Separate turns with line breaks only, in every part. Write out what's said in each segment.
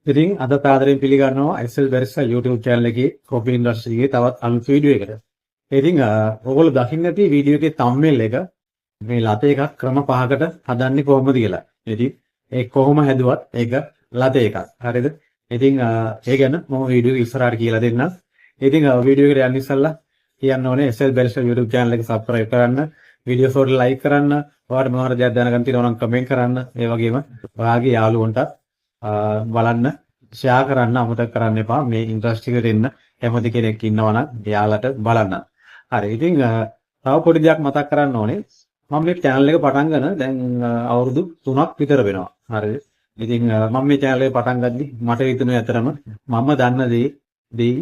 ඉතින් අද ආදරයෙන් පිළිගන්නවා SL Barista YouTube channel එකේ කොපි ඉන්ඩස්ට්‍රි එකේ තවත් අලුත් වීඩියෝ එකකට. ඉතින් ඔයගොල්ලෝ දකින්න ඇති වීඩියෝ එකේ thumbnail එක මේ ලත එකක් ක්‍රම පහකට හදන්නේ කොහොමද කියලා. ඉතින් ඒ කොහොම හැදුවත් ඒක ලත එකක්. හරිද? ඉතින් ඒ ගැන මම වීඩියෝ ඉස්සරහට කියලා දෙන්නම්. ඉතින් වීඩියෝ එකට යන්න ඉස්සෙල්ලා කියන්න ඕනේ SL Barista YouTube channel එක subscribe කරන්න, වීඩියෝස් වලට like කරන්න, ඔයාලට මොනවද දෙයක් දැනගන්න තියෙනවා නම් comment කරන්න. ඒ වගේම ඔයාගේ යාළුවන්ටත් බලන්න ෂෙයා කරන්න අමතක කරන්න එපා. මේ ඉන්ඩස්ට්‍රි එකට එන්න කැමති කෙනෙක් ඉන්නවා නම් එයාලට බලන්න. හරි. ඉතින් තව පොඩි දෙයක් මතක් කරන්න ඕනේ. මම මේ channel එක පටන් ගන්න දැන් අවුරුදු 3ක් විතර වෙනවා. හරිද? ඉතින් මම මේ channel එක පටන් ගද්දි මට හිතුනේ ඇතරම මම දන්න දේ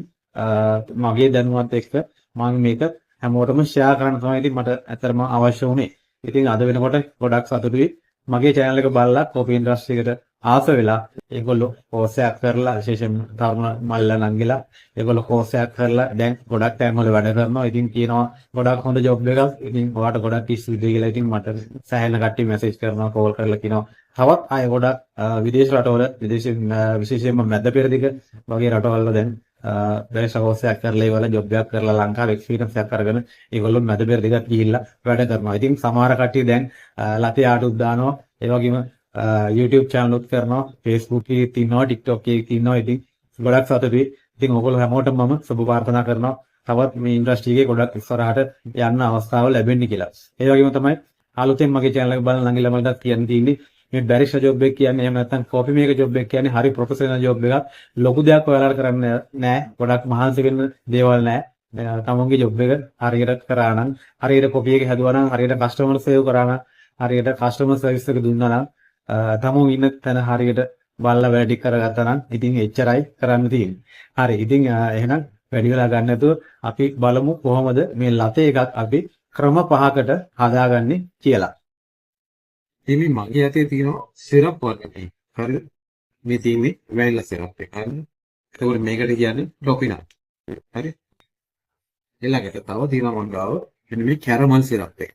මගේ දැනුවත් එක්ක මම මේක හැමෝටම ෂෙයා කරන්න තමයි ඉතින් මට ඇතරම අවශ්‍ය වුණේ. ඉතින් අද වෙනකොට ගොඩක් සතුටුයි. මගේ channel එක බලලා කොපි ඉන්ඩස්ට්‍රි එකට ආස වෙලා ඒගොල්ලෝ කෝස් එකක් කරලා විශේෂයෙන් තරුණ මල්ලා නංගිලා ඒගොල්ලෝ කෝස් එකක් කරලා දැන් ගොඩක් ටයිම් වල වැඩ කරනවා. ඉතින් කියනවා ගොඩක් හොඳ ජොබ් එකක්. ඉතින් ඔයාට ගොඩක් ස්තුතියි කියලා ඉතින් මට සෑහෙන කට්ටිය මැසේජ් කරනවා, කෝල් කරලා කියනවා. තවත් අය ගොඩක් විදේශ රටවල විශේෂයෙන්ම මැද පෙරදිග වගේ රටවල දැන් බැරිස්ටර් කෝස් එකක් කරලා ඒවල ජොබ් එකක් කරලා ලංකාවේ එක්ස්පීරියන්ස් එකක් අරගෙන ඒගොල්ලෝ මැද පෙරදිගට ගිහිල්ලා වැඩ කරනවා. ඉතින් සමහර කට්ටිය දැන් ලතේ ආඩුත් දානවා. ඒ වගේම YouTube channel උත් කරනවා, Facebook එකේ ඉන්නවා, TikTok එකේ ඉන්නවා. ඉතින් ගොඩක් සතුටුයි. ඉතින් ඔයගොල්ලෝ හැමෝටම මම සුබ ප්‍රාර්ථනා කරනවා තවත් මේ ඉන්ඩස්ට්‍රි එකේ ගොඩක් ඉස්සරහට යන්න අවස්ථාව ලැබෙන්න කියලා. ඒ වගේම තමයි අලුතෙන් මගේ channel එක බලන ළඟ ළමයින්ට කියන්න තියෙන්නේ මේ බැරිස්ටර් ජොබ් එක කියන්නේ එහෙම නැත්නම් කොපි මේකර් ජොබ් එක කියන්නේ හරි ප්‍රොෆෙෂනල් ජොබ් එකක්. ලොකු දෙයක් ඔයාලට කරන්න නෑ. ගොඩක් මහන්සි වෙන්න දේවල් නෑ. තමන්ගේ ජොබ් එක හරියට කරා නම්, හරියට කොපි එක හැදුවා නම්, හරියට කස්ටමර් සේව් කරා නම්, හරියට කස්ටමර් සර්විස් එක දුන්නා නම්, තමන් ඉන්න තැන හරියට බලලා වැඩි කරගත්තා නම් ඉතින් එච්චරයි කරන්න තියෙන්නේ. හරි. ඉතින් එහෙනම් වැඩි වෙලා ගන්න නැතුව අපි බලමු කොහොමද මේ ලතේ එකක් අපි ක්‍රම පහකට හදාගන්නේ කියලා. ඉතින් මගේ අතේ තියෙනවා සිරප් වර්ගයක්. හරිද? මේ තියෙන්නේ වැනිලා සිරප් එක. හරිද? ඒකෝර මේකට කියන්නේ ඩොපිනට්. හරි? ඊළඟට තව තියෙනවා මං ගාව මෙන්න මේ කැරමල් සිරප් එක.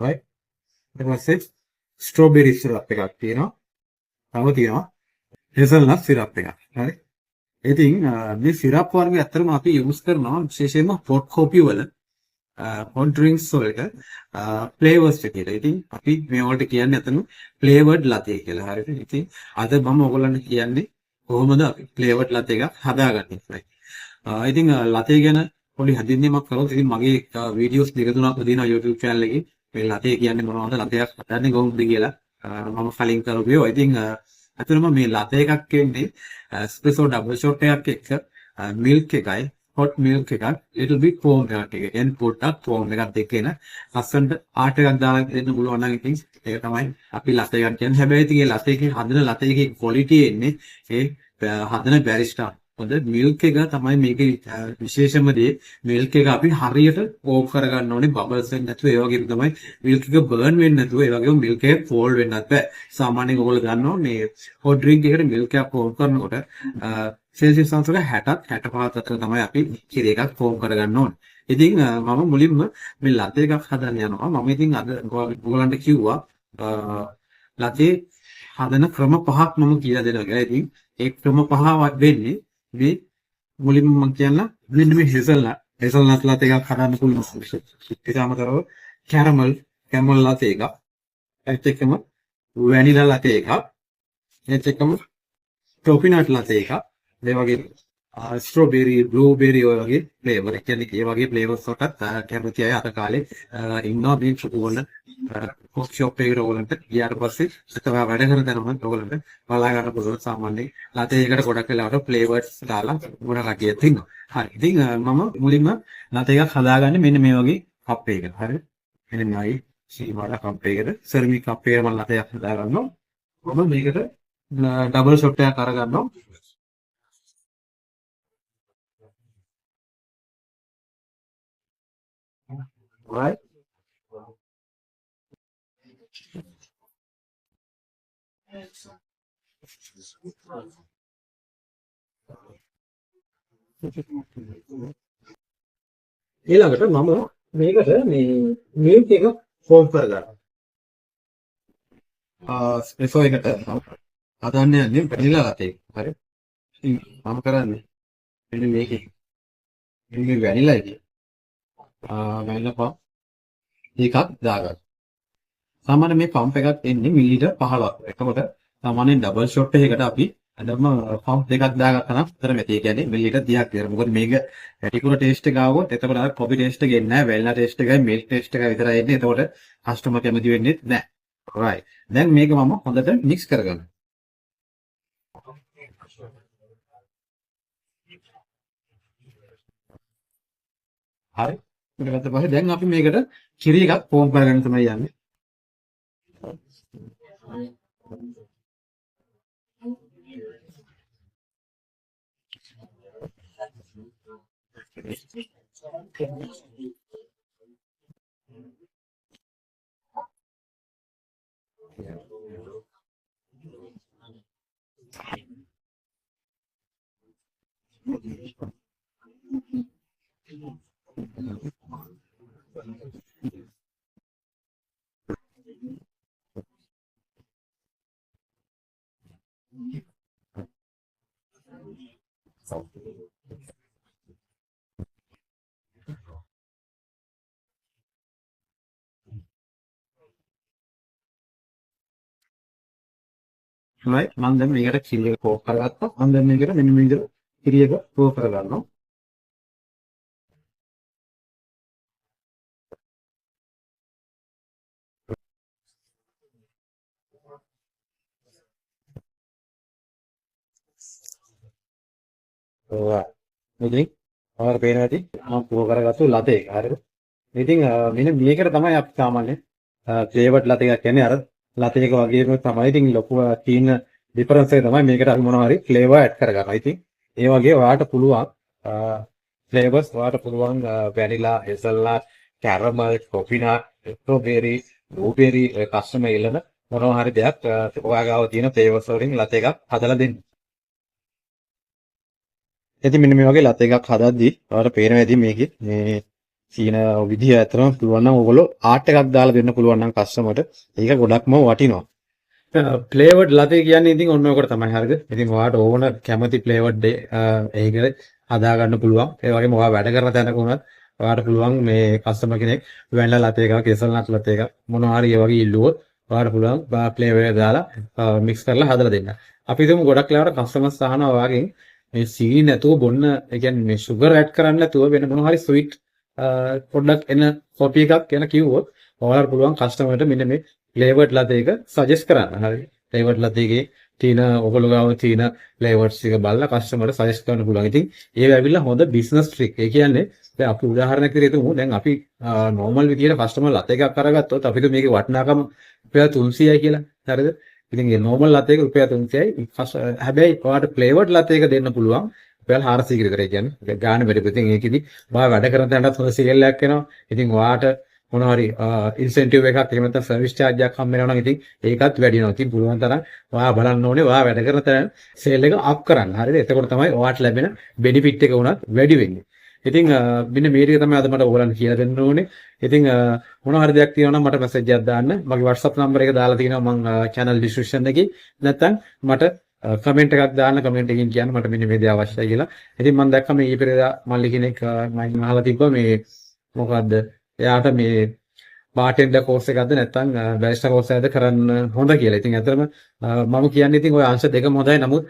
right? ඊට පස්සේ ස්ට්‍රෝබෙරි සිරප් එකක් තියෙනවා. තව තියෙනවා හෙසල්නට් සිරප් එකක්. හරි? ඉතින් මේ සිරප් වර්ග ඇත්තටම අපි යූස් කරනවා විශේෂයෙන්ම හොට් කොපි වල හොට් ඩ්‍රින්ක්ස් වලට ෆ්ලේවර්ස් කියලා. ඉතින් අපි මේ වලට කියන්නේ අතන ෆ්ලේවර්ඩ් ලතේ කියලා. හරිද? ඉතින් අද මම ඔයගොල්ලන්ට කියන්නේ කොහොමද අපි ෆ්ලේවර්ඩ් ලතේ එකක් හදාගන්නේ කියලා. ඉතින් ලතේ ගැන පොඩි හැඳින්වීමක් කරොත් ඉතින් මගේ වීඩියෝස් දෙක තුනක් තියෙනවා YouTube channel එකේ. මේ ලතේ කියන්නේ මොනවද, ලතයක් හදන්නේ කොහොමද කියලා මම කලින් කරපුවා. ඉතින් අතනම මේ ලතේ එකක් කියන්නේ espresso double shot එකක් එක්ක milk එකයි hot milk එකක් little bit foam එකක් එක. එන් පොට්ටක් foam එකක් දෙක එන ලස්සනට ආට් එකක් දාලා දෙන්න පුළුවන් නම් ඉතින් ඒක තමයි අපි ලතේ එකක් කියන්නේ. හැබැයි ඉතින් මේ ලතේ එකේ හදන ලතේ එකේ quality එන්නේ ඒ හදන බැරිස්ටා හොඳ මිල්ක් එක තමයි මේකේ විශේෂම දේ. මිල්ක් එක අපි හරියට ඕෆ් කරගන්න ඕනේ බබල්ස් වෙන්නේ නැතුව. ඒ වගේම තමයි මිල්ක් එක බර්න් වෙන්නේ නැතුව. ඒ වගේම මිල්ක් එක ෆෝල් වෙන්නත් බෑ. සාමාන්‍යයෙන් ඔයගොල්ලෝ දන්නවා මේ හොට් ඩ්‍රින්ක් එකකට මිල්ක් එකක් ඕෆ් කරනකොට සෙල්සියස් අංශක 60ත් 65ත් අතර තමයි අපි කිරි එකක් ෆෝම් කරගන්න ඕනේ. ඉතින් මම මුලින්ම මේ ලතේ එකක් හදන්න යනවා. මම ඉතින් අද ඔයගොල්ලන්ට කිව්වා ලතේ හදන ක්‍රම පහක් මම කියලා දෙනවා කියලා. ඉතින් ඒ ක්‍රම පහ වෙන්නේ මේ මුලින්ම මම කියන්න මෙන්න මේ හෙසල්නට් ලතේ එකක් හදන්න පුළුවන්. ඊට අමතරව කැරමල් ලතේ එකක්, ඒත් එක්කම වැනිලා ලතේ එකක්, ඒත් එක්කම ටොපිනට් ලතේ එකක්, ඒ වගේ ස්ට්‍රෝබෙරි, බ්ලූබෙරි ඔය වගේ ෆ්ලේවර්. ඒ කියන්නේ ඒ වගේ ෆ්ලේවර්ස් වලට කැමති අය අද කාලේ ඉන්නවා මේ චොකෝල කොෆි ෂොප් එකකට ඕගලන්ට ගියාට පස්සේ තමයි වැඩ කරන තැනම ඕගලන්ට බලා ගන්න පුළුවන්. සාමාන්‍යයෙන් ලතේ එකට ගොඩක් වෙලාවට ෆ්ලේවර්ස් දාලා ගොඩක් කටියක් තියෙනවා. හරි. ඉතින් මම මුලින්ම ලතේ එකක් හදාගන්නේ මෙන්න මේ වගේ කප් එකකට. හරි. මෙන්න මේ සීමාලා කප් එකකට සර්මික් කප් එකකට මම ලතේ එකක් හදාගන්නවා. මම මේකට ඩබල් ෂොට් එකක් අරගන්නවා. right? ඊළඟට මම මේකට මේ මිල්ක් එක ෆෝම් කරගන්නවා. ස්පෙසෝ එකට හදන්න යන්නේ වැනිලා ලතේ. හරි. මම කරන්නේ මෙන්න මේකේ මේ වැනිලා එකේ වැනිලා පම් එකක් දාගන්න. සාමාන්‍ය මේ පම්ප් එකක් එන්නේ මිලිලිටර් 15ක්. එතකොට සාමාන්‍යයෙන් ඩබල් ෂොට් එකකට අපි අදම පම්ප් දෙකක් දාගත්තා නම් උතර මෙතේ. ඒ කියන්නේ මිලිලිටර් 30ක් විතර. මොකද මේක පැටිකුල ටේස්ට් එක ආවොත් එතකොට අර කොපි ටේස්ට් එක එන්නේ නැහැ. වැනිලා ටේස්ට් එකයි මිල්ක් ටේස්ට් එකයි විතරයි එන්නේ. එතකොට කස්ටමර් කැමති වෙන්නේ නැහැ. right. දැන් මේක මම හොඳට මික්ස් කරගන්නවා. හරි. ඊට පස්සේ දැන් අපි මේකට කිරි එකක් ෆෝම් කරගන්න තමයි යන්නේ. right. මම දැන් මේකට කිරි එක ෆෝම් කරගත්තා. මම දැන් මේකට මෙන්න මේ විදිහට කිරි එක ෆෝම් කරගන්නවා. right. ඉතින් ඔයාලට පේනවා ඇති මම ෆෝම් කරගත්තු ලතේ එක. හරිද? ඉතින් මෙන්න මේකට තමයි අපි සාමාන්‍ය ෆ්ලේවර්ඩ් ලතේ එකක් කියන්නේ. අර ලතේ එක වගේම තමයි. ඉතින් ලොකු තියෙන ඩිෆරන්ස් එක තමයි මේකට අපි මොනවා හරි ෆ්ලේවර් ඇඩ් කරගන්නවා. ඉතින් ඒ වගේ ඔයාලට පුළුවන් ෆ්ලේවර්ස් ඔයාලට පුළුවන් vanilla, හෙසල්නට්, caramel, කොෆිනට්, strawberry, blueberry customer ඉල්ලන මොනවා හරි දෙයක් ඔයා ගාව තියෙන ෆ්ලේවර්ස් වලින් ලතේ එකක් හදලා දෙන්න. ඉතින් මෙන්න මේ වගේ ලතේ එකක් හදද්දී ඔයාලට පේනවා ඇති මේකේ මේ සීන විදිය ඇතරම පුළුවන් නම් ඔයගොල්ලෝ ආර්ට් එකක් දාලා දෙන්න පුළුවන් නම් කස්ටමර්ට ඒක ගොඩක්ම වටිනවා. ෆ්ලේවර්ඩ් ලතේ කියන්නේ ඉතින් ඔන්න ඔකට තමයි හරිද? ඉතින් ඔයාට ඕන කැමති ෆ්ලේවර්ඩ් ඒක හදා ගන්න පුළුවන්. ඒ වගේම ඔයා වැඩ කරන තැනක උනත් ඔයාට පුළුවන් මේ කස්ටමර් කෙනෙක් වැනිලා ලතේ එකක්, හේසල්නට් ලතේ එකක් මොනවා හරි ඒ වගේ ඉල්ලුවොත් ඔයාට පුළුවන් ෆ්ලේවර් එක දාලා මික්ස් කරලා හදලා දෙන්න. අපි හිතමු ගොඩක් වෙලාවට කස්ටමර්ස් අහනවා ඔයාගෙන් මේ සීනි නැතුව බොන්න, ඒ කියන්නේ මේ sugar add කරන්නේ නැතුව වෙන මොනවා හරි sweet පොඩ්ඩක් එන කොපි එකක් ගැන කිව්වොත් ඔයාලට පුළුවන් කස්ටමර්ට මෙන්න මේ ෆ්ලේවර්ඩ් ලතේ එක සජෙස්ට් කරන්න. හරි. ෆ්ලේවර්ඩ් ලතේගේ තියෙන ඔයගොල්ලෝ ගාව තියෙන ෆ්ලේවර්ස් එක බලලා කස්ටමර්ට සජෙස්ට් කරන්න පුළුවන්. ඉතින් ඒක ඇවිල්ලා හොඳ බිස්නස් ට්‍රික්. ඒ කියන්නේ දැන් අපි උදාහරණයක් විදිහට හිතමු. දැන් අපි නෝමල් විදිහට කස්ටමර් ලතේ එකක් අරගත්තොත් අපිට මේකේ වටිනාකම රුපියල් 300යි කියලා. හරිද? ඉතින් මේ නෝමල් ලතේ එක රුපියල් 300යි. හැබැයි ඔයාලට ෆ්ලේවර්ඩ් ලතේ එක දෙන්න පුළුවන් රුපියල් 400 කට. ඒ කියන්නේ ගාන වැඩි. ඉතින් ඒකෙදි ඔයා වැඩ කරන තැනටත් හොඳ සේල් එකක් එනවා. ඉතින් ඔයාට මොනවා හරි ඉන්සෙන්ටිව් එකක් එහෙම නැත්නම් සර්විස් චාර්ජ් එකක් හම්බ වෙනවා නම් ඉතින් ඒකත් වැඩි වෙනවා. ඉතින් පුළුවන් තරම් ඔයා බලන්න ඕනේ ඔයා වැඩ කරන තැන සේල් එක අප් කරන්න. හරිද? එතකොට තමයි ඔයාට ලැබෙන බෙනිෆිට් එක උනත් වැඩි වෙන්නේ. ඉතින් මෙන්න මේ ටික තමයි අද මට ඔයගලන්ට කියලා දෙන්න ඕනේ. ඉතින් මොනවා හරි දෙයක් තියෙනවා නම් මට මැසේජ් එකක් දාන්න. මගේ WhatsApp නම්බර් එක දාලා තියෙනවා මම channel description එකේ. නැත්නම් මට කමෙන්ට් එකක් දාන්න. කමෙන්ට් එකකින් කියන්න මට මෙන්න මේ දේ අවශ්‍යයි කියලා. ඉතින් මම දැක්කම මේ ඊපෙරේදා මල්ලි කෙනෙක් මම අහලා තිබ්බා මේ මොකද්ද එයාට මේ බාර්ටෙන්ඩර් කෝස් එකක්ද නැත්නම් බැරිස්ටර් කෝස් එකක්ද කරන්න හොඳ කියලා. ඉතින් ඇත්තටම මම කියන්නේ ඉතින් ওই අංශ දෙකම හොඳයි. නමුත්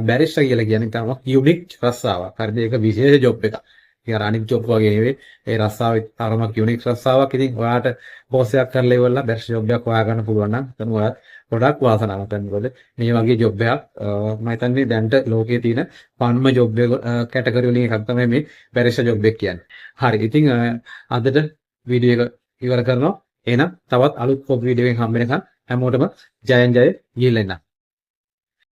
බැරිස්ටර් කියලා කියන්නේ තමයි යුනික් රස්සාවක්. හරිද? ඒක විශේෂ ජොබ් එකක්. ඉතින් අර අනිත් ජොබ් වගේ නෙවෙයි. ඒ රස්සාවේ තරමක් යුනික් රස්සාවක්. ඉතින් ඔයාට කෝස් එකක් කරලා ඉවරලා බැරිස්ටර් ජොබ් එකක් හොයා ගන්න පුළුවන් නම් එතන ඔයාත් ගොඩක් වාසනාවක් වෙනවා. මොකද මේ වගේ ජොබ් එකක් මම හිතන්නේ දැන්ට ලෝකයේ තියෙන පන්ම ජොබ් එක කැටගරි වලින් එකක් තමයි මේ බැරිස්ටර් ජොබ් එක කියන්නේ. හරි. ඉතින් අදට වීඩියෝ එක ඉවර කරනවා. එහෙනම් තවත් අලුත් පොත් වීඩියෝ එකකින් හම්බ වෙනකන් හැමෝටම ජයෙන් ජය ගිහිල්ලා එන්න.